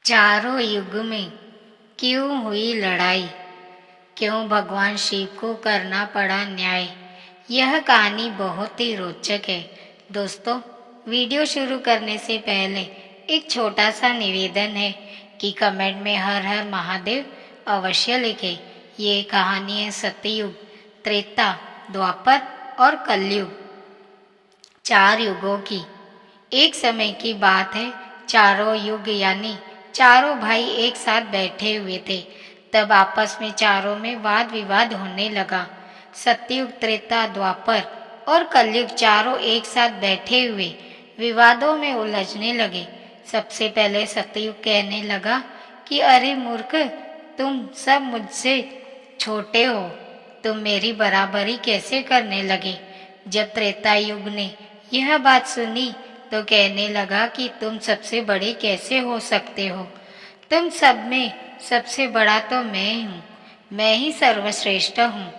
चारों युग में क्यों हुई लड़ाई, क्यों भगवान शिव को करना पड़ा न्याय। यह कहानी बहुत ही रोचक है। दोस्तों, वीडियो शुरू करने से पहले एक छोटा सा निवेदन है कि कमेंट में हर हर महादेव अवश्य लिखें। ये कहानी है सतयुग, त्रेता, द्वापर और कलयुग, 4 युगों की। एक समय की बात है, चारों युग यानी चारों भाई एक साथ बैठे हुए थे। तब आपस में चारों में वाद विवाद होने लगा। सतयुग, त्रेता, द्वापर और कलयुग चारों एक साथ बैठे हुए विवादों में उलझने लगे। सबसे पहले सतयुग कहने लगा कि अरे मूर्ख, तुम सब मुझसे छोटे हो, तुम मेरी बराबरी कैसे करने लगे। जब त्रेता युग ने यह बात सुनी तो कहने लगा कि तुम सबसे बड़े कैसे हो सकते हो, तुम सब में सबसे बड़ा तो मैं हूँ, मैं ही सर्वश्रेष्ठ हूँ,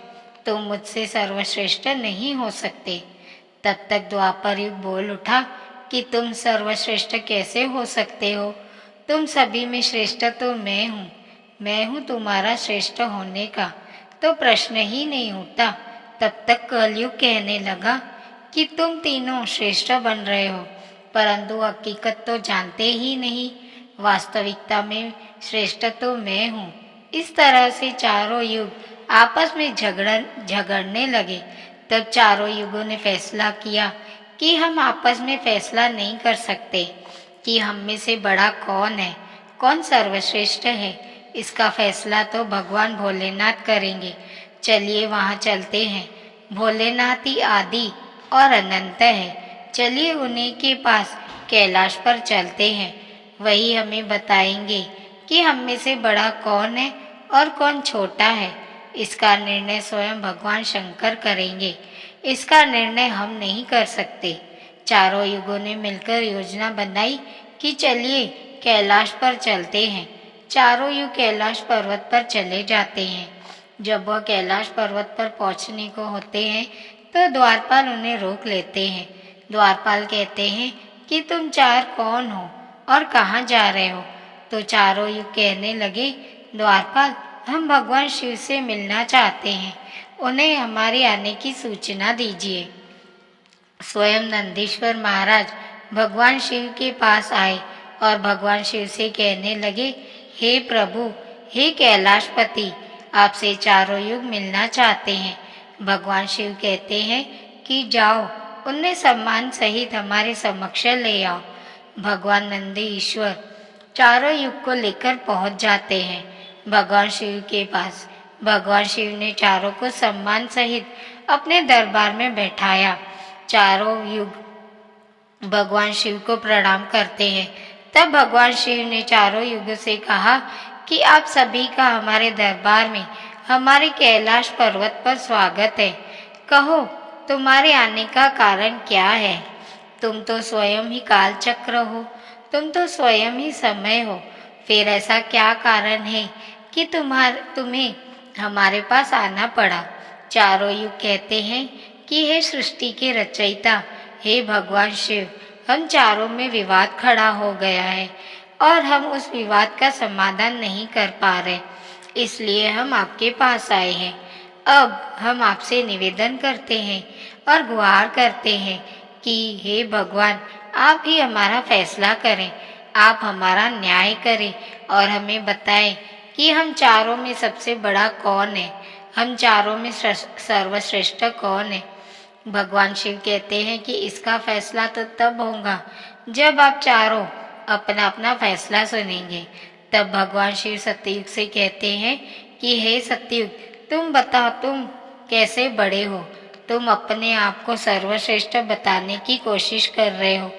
तुम मुझसे सर्वश्रेष्ठ नहीं हो सकते। तब तक द्वापर युग बोल उठा कि तुम सर्वश्रेष्ठ कैसे हो सकते हो, तुम सभी में श्रेष्ठ तो मैं हूँ तुम्हारा श्रेष्ठ होने का तो प्रश्न ही नहीं उठता। तब तक कलयुग कहने लगा कि तुम तीनों श्रेष्ठ बन रहे हो, परंतु हकीकत तो जानते ही नहीं, वास्तविकता में श्रेष्ठ तो मैं हूँ। इस तरह से चारों युग आपस में झगड़ने लगे। तब चारों युगों ने फैसला किया कि हम आपस में फैसला नहीं कर सकते कि हम में से बड़ा कौन है, कौन सर्वश्रेष्ठ है। इसका फैसला तो भगवान भोलेनाथ करेंगे। चलिए वहाँ चलते हैं। भोलेनाथ ही आदि और अनंत है। चलिए उन्हीं के पास कैलाश पर चलते हैं, वही हमें बताएंगे कि हम में से बड़ा कौन है और कौन छोटा है। इसका निर्णय स्वयं भगवान शंकर करेंगे, इसका निर्णय हम नहीं कर सकते। चारों युगों ने मिलकर योजना बनाई कि चलिए कैलाश पर चलते हैं। चारों युग कैलाश पर्वत पर चले जाते हैं। जब वह कैलाश पर्वत पर पहुंचने को होते हैं तो द्वारपाल उन्हें रोक लेते हैं। द्वारपाल कहते हैं कि तुम चार कौन हो और कहाँ जा रहे हो। तो चारों युग कहने लगे, द्वारपाल, हम भगवान शिव से मिलना चाहते हैं, उन्हें हमारे आने की सूचना दीजिए। स्वयं नंदीश्वर महाराज भगवान शिव के पास आए और भगवान शिव से कहने लगे, हे प्रभु, हे कैलाशपति, आपसे चारों युग मिलना चाहते हैं। भगवान शिव कहते हैं कि जाओ, उन्हें सम्मान सहित हमारे समक्ष ले आओ। भगवान नंदी ईश्वर चारों युग को लेकर पहुंच जाते हैं भगवान शिव के पास। भगवान शिव ने चारों को सम्मान सहित अपने दरबार में बैठाया। चारों युग भगवान शिव को प्रणाम करते हैं। तब भगवान शिव ने चारों युग से कहा कि आप सभी का हमारे दरबार में, हमारे कैलाश पर्वत पर स्वागत है। कहो, तुम्हारे आने का कारण क्या है। तुम तो स्वयं ही काल चक्र हो, तुम तो स्वयं ही समय हो, फिर ऐसा क्या कारण है कि तुम्हें हमारे पास आना पड़ा। चारों युग कहते हैं कि हे सृष्टि के रचयिता, हे भगवान शिव, हम चारों में विवाद खड़ा हो गया है और हम उस विवाद का समाधान नहीं कर पा रहे, इसलिए हम आपके पास आए हैं। अब हम आपसे निवेदन करते हैं और गुहार करते हैं कि हे भगवान, आप ही हमारा फैसला करें, आप हमारा न्याय करें और हमें बताएं कि हम चारों में सबसे बड़ा कौन है, हम चारों में सर्वश्रेष्ठ कौन है। भगवान शिव कहते हैं कि इसका फैसला तो तब होगा जब आप चारों अपना अपना फैसला सुनेंगे। तब भगवान शिव सतयुग से कहते हैं कि हे सतयुग, तुम बताओ, तुम कैसे बड़े हो। तुम अपने आप को सर्वश्रेष्ठ बताने की कोशिश कर रहे हो,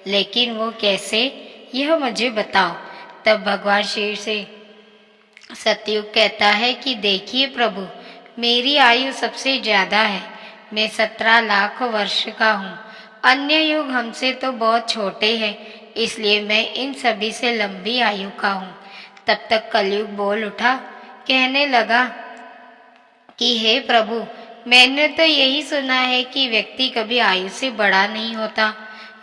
लेकिन वो कैसे, यह मुझे बताओ। तब भगवान शिव से सतयुग कहता है कि देखिए प्रभु, मेरी आयु सबसे ज्यादा है, मैं 17 लाख वर्ष का हूँ। अन्य युग हमसे तो बहुत छोटे हैं, इसलिए मैं इन सभी से लंबी आयु का हूँ। तब तक कलयुग बोल उठा, कहने लगा कि हे प्रभु, मैंने तो यही सुना है कि व्यक्ति कभी आयु से बड़ा नहीं होता,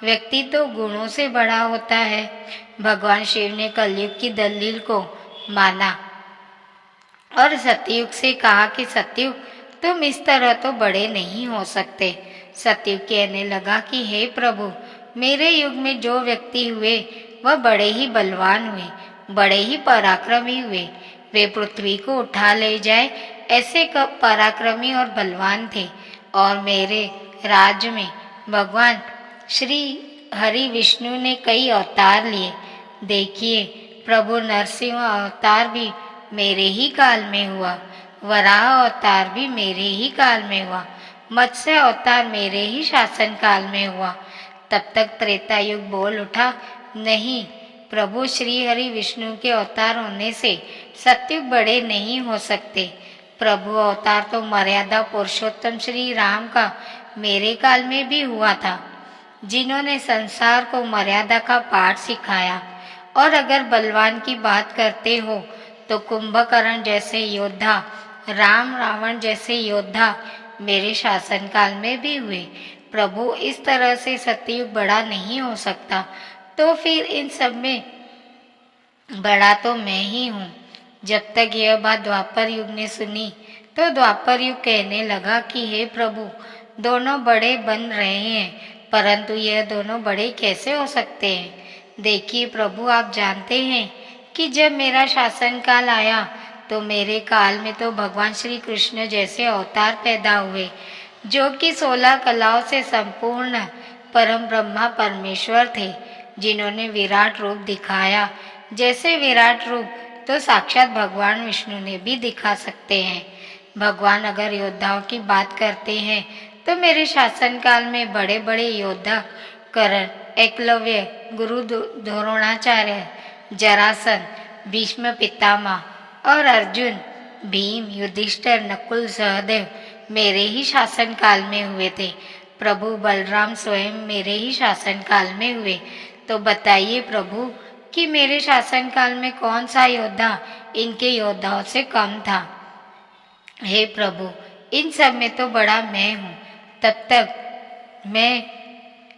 व्यक्ति तो गुणों से बड़ा होता है। भगवान शिव ने कलयुग की दलील को माना और सतयुग से कहा कि सतयुग, तुम इस तरह तो बड़े नहीं हो सकते। सतयुग कहने लगा कि हे प्रभु, मेरे युग में जो व्यक्ति हुए वह बड़े ही बलवान हुए, बड़े ही पराक्रमी हुए। वे पृथ्वी को उठा ले जाए ऐसे पराक्रमी और बलवान थे। और मेरे राज्य में भगवान श्री हरि विष्णु ने कई अवतार लिए। देखिए, प्रभु नरसिंह अवतार भी मेरे ही काल में हुआ, वराह अवतार भी मेरे ही काल में हुआ, मत्स्य अवतार मेरे ही शासन काल में हुआ। तब तक त्रेता युग बोल उठा, नहीं, प्रभु श्री हरि विष्णु के अवतार होने से सतयुग बड़े नहीं हो सकते। प्रभु अवतार तो मर्यादा पुरुषोत्तम श्री राम का मेरे काल में भी हुआ था, जिन्होंने संसार को मर्यादा का पाठ सिखाया। और अगर बलवान की बात करते हो तो कुंभकर्ण जैसे योद्धा, राम रावण जैसे योद्धा मेरे शासनकाल में भी हुए। प्रभु, इस तरह से सतयुग बड़ा नहीं हो सकता, तो फिर इन सब में बड़ा तो मैं ही हूँ। जब तक यह बात द्वापर युग ने सुनी तो द्वापर युग कहने लगा कि हे प्रभु, दोनों बड़े बन रहे हैं, परंतु यह दोनों बड़े कैसे हो सकते हैं। देखिए प्रभु, आप जानते हैं कि जब मेरा शासन काल आया तो मेरे काल में तो भगवान श्री कृष्ण जैसे अवतार पैदा हुए, जो कि 16 कलाओं से संपूर्ण परम ब्रह्मा परमेश्वर थे, जिन्होंने विराट रूप दिखाया। जैसे विराट रूप तो साक्षात भगवान विष्णु ने भी दिखा सकते हैं। भगवान अगर योद्धाओं की बात करते हैं तो मेरे शासन काल में बड़े बड़े योद्धा कर्ण, एकलव्य, गुरु द्रोणाचार्य, जरासंध, भीष्म पितामह और अर्जुन, भीम, युधिष्ठिर, नकुल, सहदेव मेरे ही शासन काल में हुए थे। प्रभु बलराम स्वयं मेरे ही शासन काल में हुए। तो बताइए प्रभु कि मेरे शासन काल में कौन सा योद्धा इनके योद्धाओं से कम था। हे प्रभु, इन सब में तो बड़ा मैं हूँ। तब तक मैं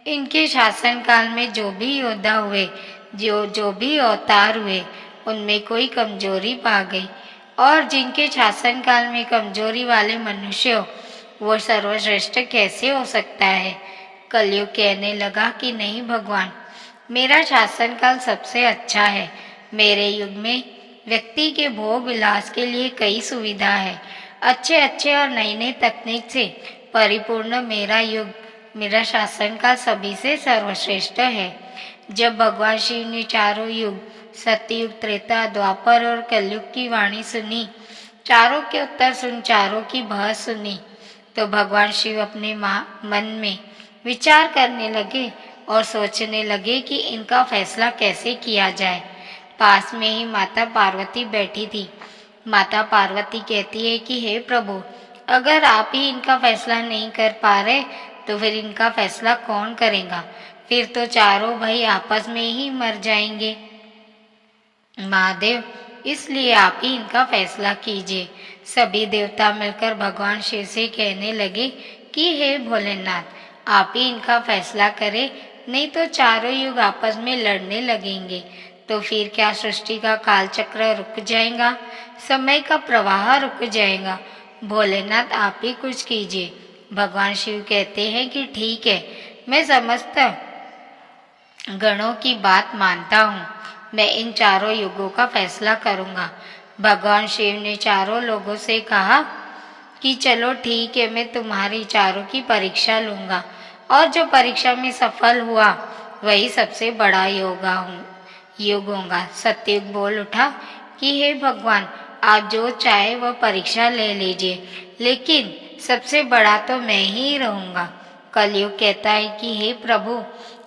इनके शासन काल में जो भी योद्धा हुए, जो भी अवतार हुए, उनमें कोई कमजोरी पा गई। और जिनके शासन काल में कमजोरी वाले मनुष्य हो, वो सर्वश्रेष्ठ कैसे हो सकता है। कलयुग कहने लगा कि नहीं भगवान, मेरा शासन काल सबसे अच्छा है। मेरे युग में व्यक्ति के भोग विलास के लिए कई सुविधा है। अच्छे अच्छे और नई नई तकनीक से परिपूर्ण मेरा युग, मेरा शासन काल सभी से सर्वश्रेष्ठ है। जब भगवान शिव ने चारों युग, सतयुग, त्रेता, द्वापर और कलयुग की वाणी सुनी, चारों के उत्तर सुन, चारों की बहस सुनी, तो भगवान शिव अपने मन में विचार करने लगे और सोचने लगे कि इनका फैसला कैसे किया जाए। पास में ही माता पार्वती बैठी थी। माता पार्वती कहती है कि हे प्रभु, अगर आप ही इनका फैसला नहीं कर पा रहे तो फिर इनका फैसला कौन करेगा। फिर तो चारों भाई आपस में ही मर जाएंगे। महादेव, इसलिए आप ही इनका फैसला कीजिए। सभी देवता मिलकर भगवान शिव से कहने लगे कि हे भोलेनाथ, आप ही इनका फैसला करें, नहीं तो चारों युग आपस में लड़ने लगेंगे। तो फिर क्या सृष्टि का कालचक्र रुक जाएगा, समय का प्रवाह रुक जाएगा। भोलेनाथ, आप ही कुछ कीजिए। भगवान शिव कहते हैं कि ठीक है, मैं समस्त गणों की बात मानता हूँ, मैं इन चारों युगों का फैसला करूँगा। भगवान शिव ने चारों लोगों से कहा कि चलो ठीक है, मैं तुम्हारी चारों की परीक्षा लूँगा, और जो परीक्षा में सफल हुआ वही सबसे बड़ा युग होगा। सतयुग बोल उठा कि हे भगवान, आप जो चाहे वह परीक्षा ले लीजिए, लेकिन सबसे बड़ा तो मैं ही रहूँगा। कलयुग कहता है कि हे प्रभु,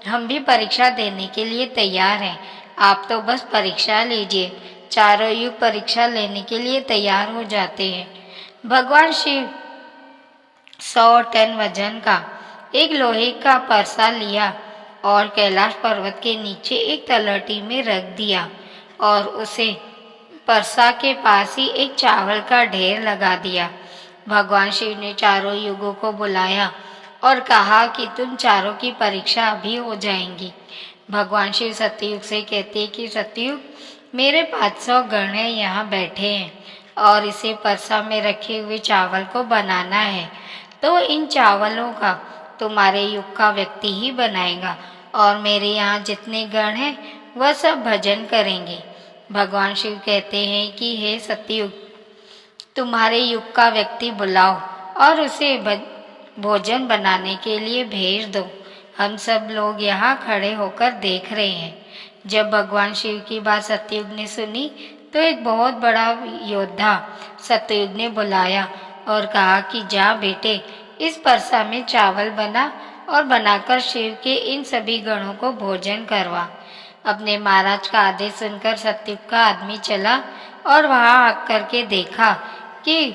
हम भी परीक्षा देने के लिए तैयार हैं, आप तो बस परीक्षा लीजिए। चारों युग परीक्षा लेने के लिए तैयार हो जाते हैं। भगवान शिव 100 टन वजन का एक लोहे का परसा लिया और कैलाश पर्वत के नीचे एक तलहटी में रख दिया और उसे परसा के पास ही एक चावल का ढेर लगा दिया। भगवान शिव ने चारों युगों को बुलाया और कहा कि तुम चारों की परीक्षा अभी हो जाएंगी। भगवान शिव सतयुग से कहते हैं कि सतयुग मेरे 500 गण यहाँ बैठे हैं और इसे परसा में रखे हुए चावल को बनाना है, तो इन चावलों का तुम्हारे युग का व्यक्ति ही बनाएगा और मेरे यहाँ जितने गण हैं वह सब भजन करेंगे। भगवान शिव कहते हैं कि हे सतयुग, तुम्हारे युग का व्यक्ति बुलाओ और उसे भोजन बनाने के लिए भेज दो। हम सब लोग यहाँ खड़े होकर देख रहे हैं। जब भगवान शिव की बात सतयुग ने सुनी तो एक बहुत बड़ा योद्धा सतयुग ने बुलाया और कहा कि जा बेटे, इस परसा में चावल बना और बनाकर शिव के इन सभी गणों को भोजन करवा। अपने महाराज का आदेश सुनकर सतयुग का आदमी चला और वहां आकर के देखा कि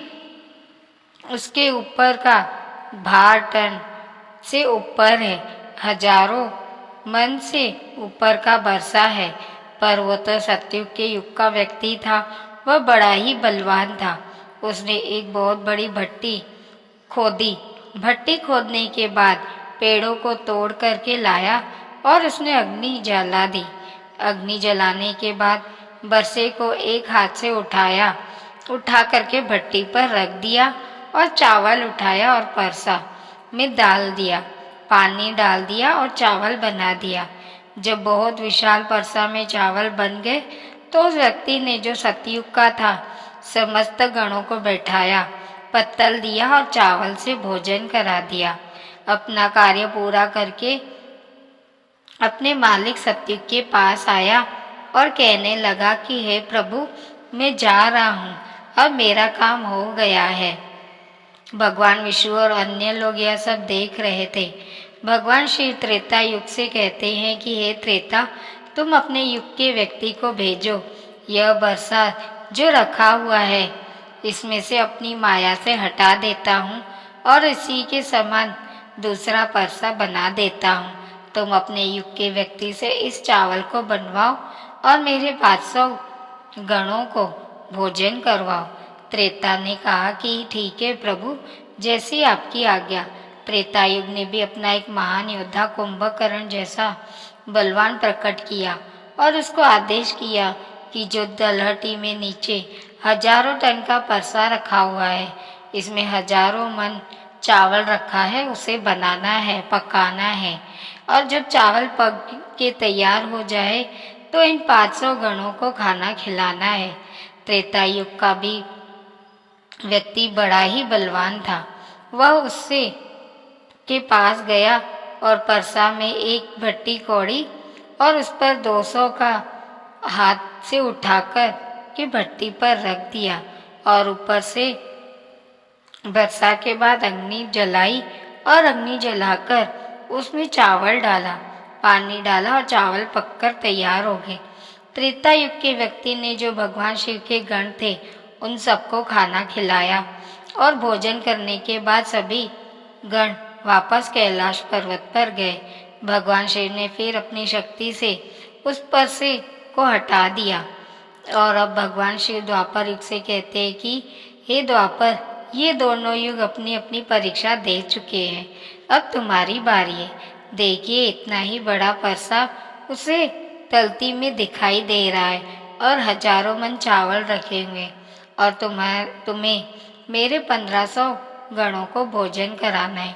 उसके ऊपर का भार टन से ऊपर है, हजारों मन से ऊपर का बरसा है। पर वो तो सतयुग के युग का व्यक्ति था, वह बड़ा ही बलवान था। उसने एक बहुत बड़ी भट्टी खोदी। भट्टी खोदने के बाद पेड़ों को तोड़ करके लाया और उसने अग्नि जला दी। अग्नि जलाने के बाद बरसे को एक हाथ से उठा करके भट्टी पर रख दिया और चावल उठाया और परसा में डाल दिया, पानी डाल दिया और चावल बना दिया। जब बहुत विशाल परसा में चावल बन गए तो उस व्यक्ति ने, जो सतयुग का था, समस्त गणों को बैठाया, पत्तल दिया और चावल से भोजन करा दिया। अपना कार्य पूरा करके अपने मालिक सतयुग के पास आया और कहने लगा कि हे प्रभु, मैं जा रहा हूँ, अब मेरा काम हो गया है। भगवान विष्णु और अन्य लोग यह सब देख रहे थे। भगवान शिव त्रेता युग से कहते हैं कि हे त्रेता, तुम अपने युग के व्यक्ति को भेजो। यह बरसा जो रखा हुआ है इसमें से अपनी माया से हटा देता हूँ और इसी के समान दूसरा परसा बना देता हूँ। तुम अपने युग के व्यक्ति से इस चावल को बनवाओ और मेरे 500 गणों को भोजन करवाओ। त्रेता ने कहा कि ठीक है प्रभु, जैसी आपकी आज्ञा। त्रेता युग ने भी अपना एक महान योद्धा कुंभकर्ण जैसा बलवान प्रकट किया और उसको आदेश किया कि जो तलहटी में नीचे हजारों टन का परसा रखा हुआ है, इसमें हजारों मन चावल रखा है, उसे बनाना है, पकाना है। और जब चावल पक के तैयार हो जाए तो इन 500 गणों को खाना खिलाना है। त्रेता युग का भी व्यक्ति बड़ा ही बलवान था। वह उससे के पास गया और परसा में एक भट्टी कोड़ी और उस पर 200 का हाथ से उठाकर के भट्टी पर रख दिया और ऊपर से वर्षा के बाद अग्नि जलाई और अग्नि जलाकर उसमें चावल डाला, पानी डाला और चावल पककर तैयार हो गए। त्रेता युग के व्यक्ति ने, जो भगवान शिव के गण थे, उन सबको खाना खिलाया और भोजन करने के बाद सभी गण वापस कैलाश पर्वत पर गए। भगवान शिव ने फिर अपनी शक्ति से उस परसे को हटा दिया और अब भगवान शिव द्वापर युग से कहते हैं कि हे द्वापर, ये दोनों युग अपनी अपनी परीक्षा दे चुके हैं, अब तुम्हारी बारी है। देखिए, इतना ही बड़ा परसा उसे तलती में दिखाई दे रहा है और हजारों मन चावल रखे हुए और तुम्हें मेरे 1500 गणों को भोजन कराना है।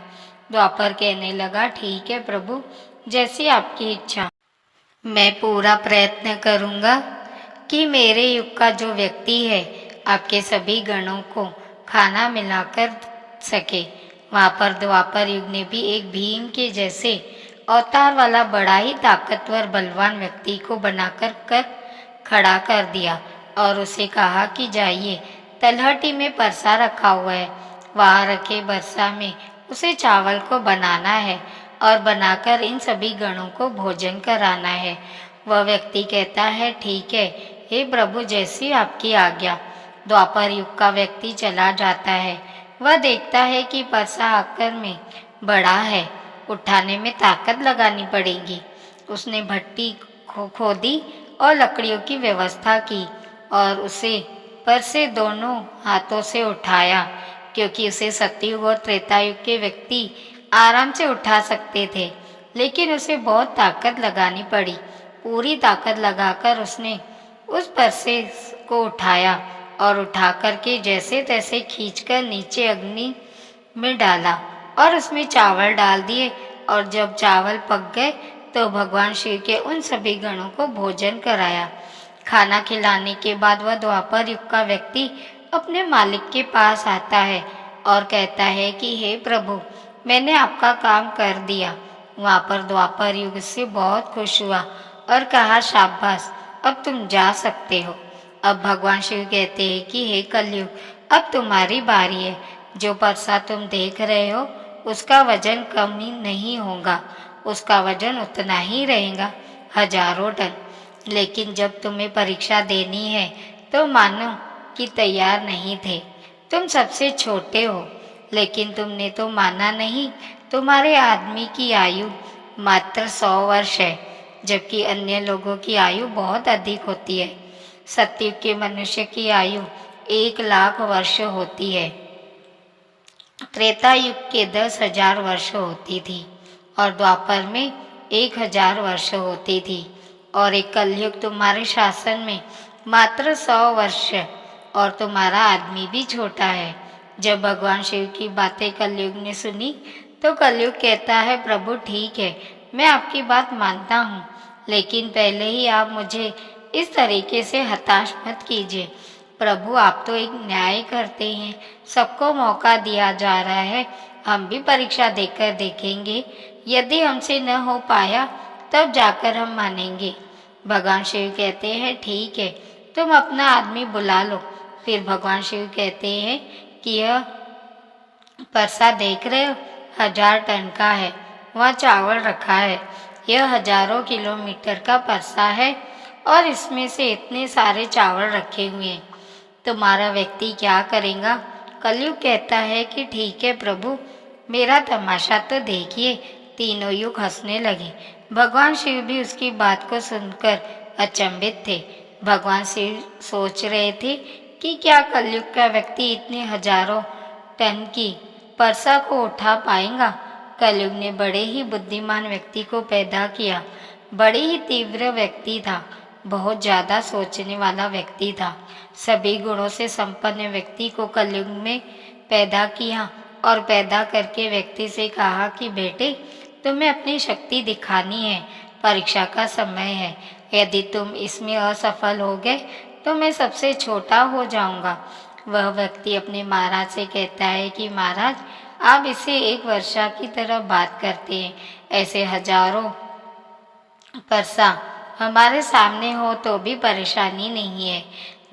द्वापर कहने लगा, ठीक है प्रभु, जैसी आपकी इच्छा। मैं पूरा प्रयत्न करूँगा कि मेरे युग का जो व्यक्ति है आपके सभी गणों को खाना मिलाकर सके। वहाँ पर द्वापर युग ने भी एक भीम के जैसे अवतार वाला बड़ा ही ताकतवर बलवान व्यक्ति को बनाकर खड़ा कर दिया और उसे कहा कि जाइए, तलहटी में परसा रखा हुआ है, वहाँ रखे बरसा में उसे चावल को बनाना है और बनाकर इन सभी गणों को भोजन कराना है। वह व्यक्ति कहता है, ठीक है हे प्रभु, जैसी आपकी आज्ञा। द्वापर युग का व्यक्ति चला जाता है। वह देखता है कि परसा आकर में बड़ा है, उठाने में ताकत लगानी पड़ेगी। उसने भट्टी खोदी और लकड़ियों की व्यवस्था की और उसे परसे दोनों हाथों से उठाया, क्योंकि उसे सतयुग और त्रेता युग के व्यक्ति आराम से उठा सकते थे, लेकिन उसे बहुत ताकत लगानी पड़ी। पूरी ताकत लगाकर उसने उस परसे को उठाया और उठा करके जैसे तैसे खींचकर नीचे अग्नि में डाला और उसमें चावल डाल दिए। और जब चावल पक गए तो भगवान शिव के उन सभी गणों को भोजन कराया। खाना खिलाने के बाद वह द्वापर युग का व्यक्ति अपने मालिक के पास आता है और कहता है कि हे प्रभु, मैंने आपका काम कर दिया। वहाँ पर द्वापर युग से बहुत खुश हुआ और कहा, शाबाश, अब तुम जा सकते हो। अब भगवान शिव कहते हैं कि हे कलयुग, अब तुम्हारी बारी है। जो परसा तुम देख रहे हो उसका वजन कम ही नहीं होगा, उसका वजन उतना ही रहेगा, 1000 टन। लेकिन जब तुम्हें परीक्षा देनी है तो मानो कि तैयार नहीं थे। तुम सबसे छोटे हो, लेकिन तुमने तो माना नहीं। तुम्हारे आदमी की आयु मात्र 100 वर्ष है, जबकि अन्य लोगों की आयु बहुत अधिक होती है। सतयुग के मनुष्य की आयु 1,00,000 वर्ष होती है। त्रेता युग के 10,000 वर्ष होती थी और द्वापर में 1,000 वर्ष होती थी। और एक कलयुग तुम्हारे शासन में मात्र 100 वर्ष, और तुम्हारा आदमी भी छोटा है। जब भगवान शिव की बातें कलयुग ने सुनी तो कलयुग कहता है, प्रभु ठीक है, मैं आपकी बात मानता हूँ, लेकिन पहले ही आप मुझे इस तरीके से हताश मत कीजिए। प्रभु, आप तो एक न्याय करते हैं, सबको मौका दिया जा रहा है, हम भी परीक्षा देकर देखेंगे। यदि हमसे न हो पाया तब जाकर हम मानेंगे। भगवान शिव कहते हैं, ठीक है, तुम अपना आदमी बुला लो। फिर भगवान शिव कहते हैं कि यह परसा देख रहे हो, 1000 टन का है, वह चावल रखा है। यह हजारों किलोमीटर का परसा है और इसमें से इतने सारे चावल रखे हुए हैं। तुम्हारा व्यक्ति क्या करेगा? कलयुग कहता है कि ठीक है प्रभु, मेरा तमाशा तो देखिए। तीनों युग हंसने लगे। भगवान शिव भी उसकी बात को सुनकर अचंभित थे। भगवान शिव सोच रहे थे कि क्या कलयुग का व्यक्ति इतने हजारों टन की परसा को उठा पाएगा। कलयुग ने बड़े ही बुद्धिमान व्यक्ति को पैदा किया। बड़े ही तीव्र व्यक्ति था, बहुत ज्यादा सोचने वाला व्यक्ति था। सभी गुणों से संपन्न व्यक्ति को कलयुग में पैदा किया और पैदा करके व्यक्ति से कहा कि बेटे, तुम्हें अपनी शक्ति दिखानी है, परीक्षा का समय है। यदि तुम इसमें असफल हो गए तो मैं सबसे छोटा हो जाऊंगा। वह व्यक्ति अपने महाराज से कहता है कि महाराज, आप इसे एक वर्षा की तरह बात करते हैं। ऐसे हजारों परसा हमारे सामने हो तो भी परेशानी नहीं है।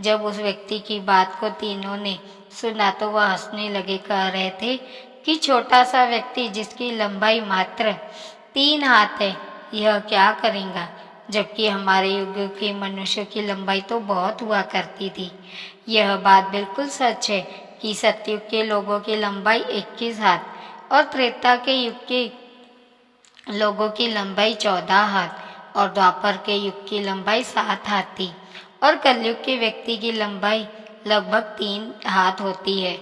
जब उस व्यक्ति की बात को तीनों ने सुना तो वह हंसने लगे। कह रहे थे कि छोटा सा व्यक्ति जिसकी लंबाई मात्र 3 हाथ है, यह क्या करेगा, जबकि हमारे युग के मनुष्य की लंबाई तो बहुत हुआ करती थी। यह बात बिल्कुल सच है कि सतयुग के लोगों की लंबाई 21 हाथ और त्रेता के युग के लोगों की लंबाई 14 हाथ और द्वापर के युग की लंबाई 7 हाथ थी और कलयुग के व्यक्ति की लंबाई लगभग 3 हाथ होती है।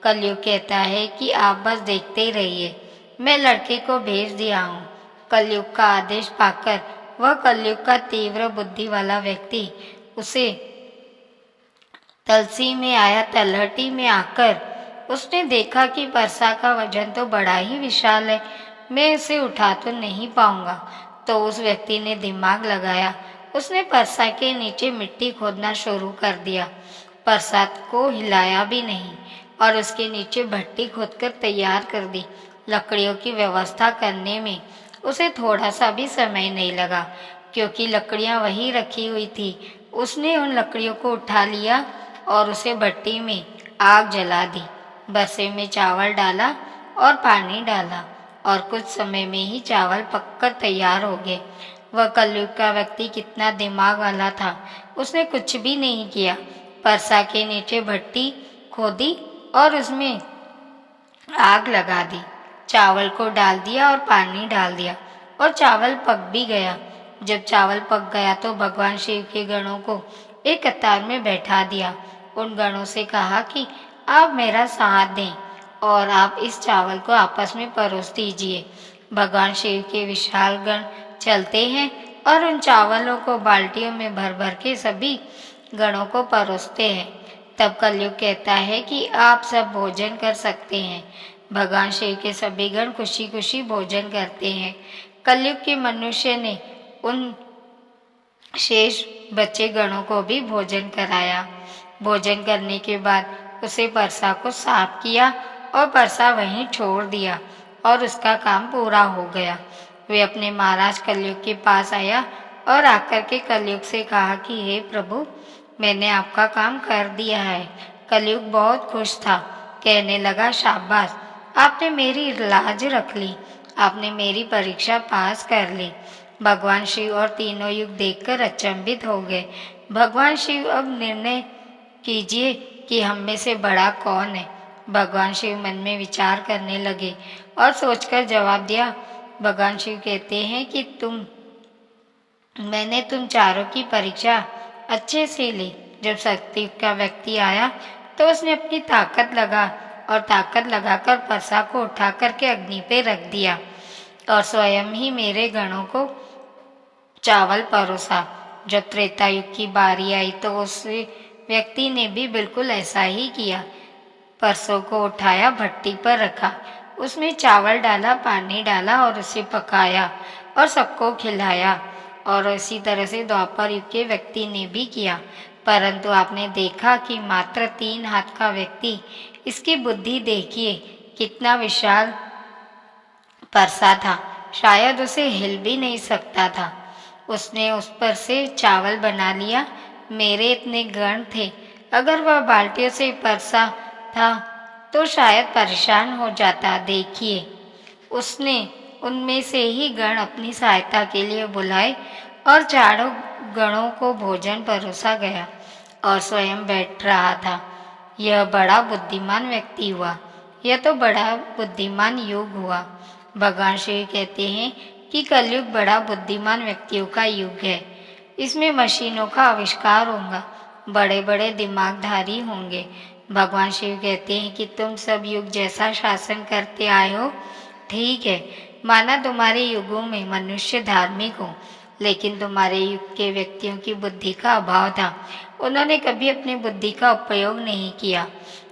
कलयुग कहता है कि आप बस देखते रहिए, मैं लड़के को भेज दिया हूँ। कलयुग का आदेश पाकर वह कलयुग का तीव्र बुद्धि वाला व्यक्ति उसे तलसी में आया। तलहटी में आकर उसने देखा कि परसा का वजन तो बड़ा ही विशाल है, मैं इसे उठा तो नहीं पाऊंगा। तो उस व्यक्ति ने दिमाग लगाया, उसने परसा के नीचे मिट्टी खोदना शुरू कर दिया। परसा को हिलाया भी नहीं और उसके नीचे भट्टी खोदकर तैयार कर दी। लकड़ियों की व्यवस्था करने में उसे थोड़ा सा भी समय नहीं लगा, क्योंकि लकड़ियां वहीं रखी हुई थी। उसने उन लकड़ियों को उठा लिया और उसे भट्टी में आग जला दी। बरसे में चावल डाला और पानी डाला और कुछ समय में ही चावल पककर तैयार हो गए। वह कलयुग का व्यक्ति कितना दिमाग वाला था, उसने कुछ भी नहीं किया। परसा के नीचे भट्टी खोदी और उसमें आग लगा दी, चावल को डाल दिया और पानी डाल दिया और चावल पक भी गया। जब चावल पक गया तो भगवान शिव के गणों को एक कतार में बैठा दिया। उन गणों से कहा कि आप मेरा साथ दें और आप इस चावल को आपस में परोस दीजिए। भगवान शिव के विशाल गण चलते हैं और उन चावलों को बाल्टियों में भर भर के सभी गणों को परोसते हैं। तब कलयुग कहता है कि आप सब भोजन कर सकते हैं। भगवान शिव के सभी गण खुशी खुशी भोजन करते हैं। कलयुग के मनुष्य ने उन शेष बच्चे गणों को भी भोजन कराया। भोजन करने के बाद उसे परसा को साफ किया और परसा वहीं छोड़ दिया और उसका काम पूरा हो गया। वे अपने महाराज कलयुग के पास आया और आकर के कलयुग से कहा कि हे प्रभु, मैंने आपका काम कर दिया है। कलयुग बहुत खुश था, कहने लगा शाबाश, आपने मेरी लाज रख ली, आपने मेरी परीक्षा पास कर ली। भगवान शिव और तीनों युग देखकर अचंभित हो गए। भगवान शिव, अब निर्णय कीजिए कि हम में से बड़ा कौन है। भगवान शिव मन में विचार करने लगे और सोचकर जवाब दिया। भगवान शिव कहते हैं कि मैंने तुम चारों की परीक्षा अच्छे से ली। जब शक्ति का व्यक्ति आया तो उसने अपनी ताकत लगाकर परसा को उठा करके अग्नि पे रख दिया और स्वयं ही मेरे गणों को चावल परोसा। जब त्रेता युग की बारी आई तो उस व्यक्ति ने भी बिल्कुल ऐसा ही किया। परसों को उठाया, भट्टी पर रखा, उसमें चावल डाला, पानी डाला और उसे पकाया और सबको खिलाया। और इसी तरह से द्वापर युग के व्यक्ति ने भी किया। परंतु आपने देखा कि मात्र 3 हाथ का व्यक्ति, इसकी बुद्धि देखिए कितना विशाल परसा था, शायद उसे हिल भी नहीं सकता था। उसने उस पर से चावल बना लिया। मेरे इतने गण थे, अगर वह बाल्टियों से परसा था तो शायद परेशान हो जाता। देखिए, उसने उनमें से ही गण अपनी सहायता के लिए बुलाए और चारों गणों को भोजन परोसा गया और स्वयं बैठ रहा था। यह बड़ा बुद्धिमान व्यक्ति हुआ। यह तो बड़ा बुद्धिमान युग हुआ। भगवान शिव कहते हैं कि कलयुग बड़ा बुद्धिमान व्यक्तियों का युग है। इसमें मशीनों का आविष्कार होगा, बड़े बड़े दिमागधारी होंगे। भगवान शिव कहते हैं कि तुम सब युग जैसा शासन करते आए हो, ठीक है, माना तुम्हारे युगों में मनुष्य धार्मिक हो, लेकिन तुम्हारे युग के व्यक्तियों की बुद्धि का अभाव था। उन्होंने कभी अपनी बुद्धि का उपयोग नहीं किया।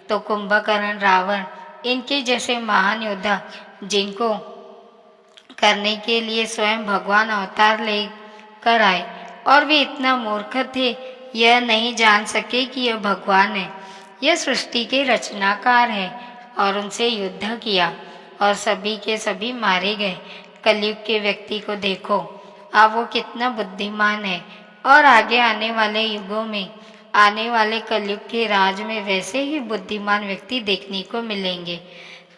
तो कुंभकर्ण, रावण, इनके जैसे महान योद्धा, जिनको करने के लिए स्वयं भगवान अवतार लेकर आए, और वे इतना मूर्ख थे, यह नहीं जान सके कि यह भगवान है, यह सृष्टि के रचनाकार है, और उनसे युद्ध किया और सभी के सभी मारे गए। कलयुग के व्यक्ति को देखो, अब वो कितना बुद्धिमान है, और आगे आने वाले युगों में, आने वाले कलयुग के राज में वैसे ही बुद्धिमान व्यक्ति देखने को मिलेंगे।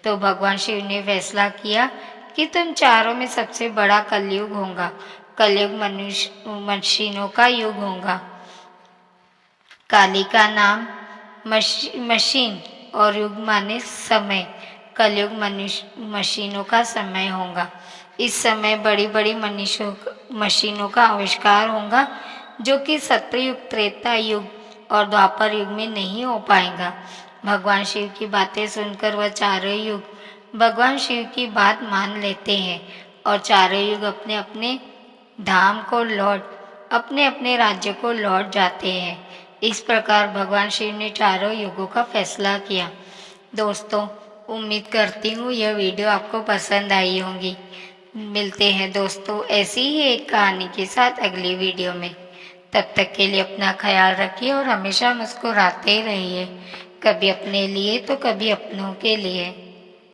तो भगवान शिव ने फैसला किया कि तुम चारों में सबसे बड़ा कलयुग होगा। कलयुग मशीनों का युग होगा। काली का नाम मशीन और युग माने समय। कलयुग मशीनों का समय होगा। इस समय बड़ी बड़ी मशीनों का आविष्कार होगा, जो कि सत्ययुग, त्रेता युग और द्वापर युग में नहीं हो पाएगा। भगवान शिव की बातें सुनकर वह चारों युग भगवान शिव की बात मान लेते हैं और चारों युग अपने अपने धाम को अपने अपने राज्य को लौट जाते हैं। इस प्रकार भगवान शिव ने चारों युगों का फैसला किया। दोस्तों, उम्मीद करती हूँ यह वीडियो आपको पसंद आई होगी। मिलते हैं दोस्तों ऐसी ही एक कहानी के साथ अगली वीडियो में। तब तक के लिए अपना ख्याल रखिए और हमेशा मुस्कुराते रहिए, कभी अपने लिए तो कभी अपनों के लिए।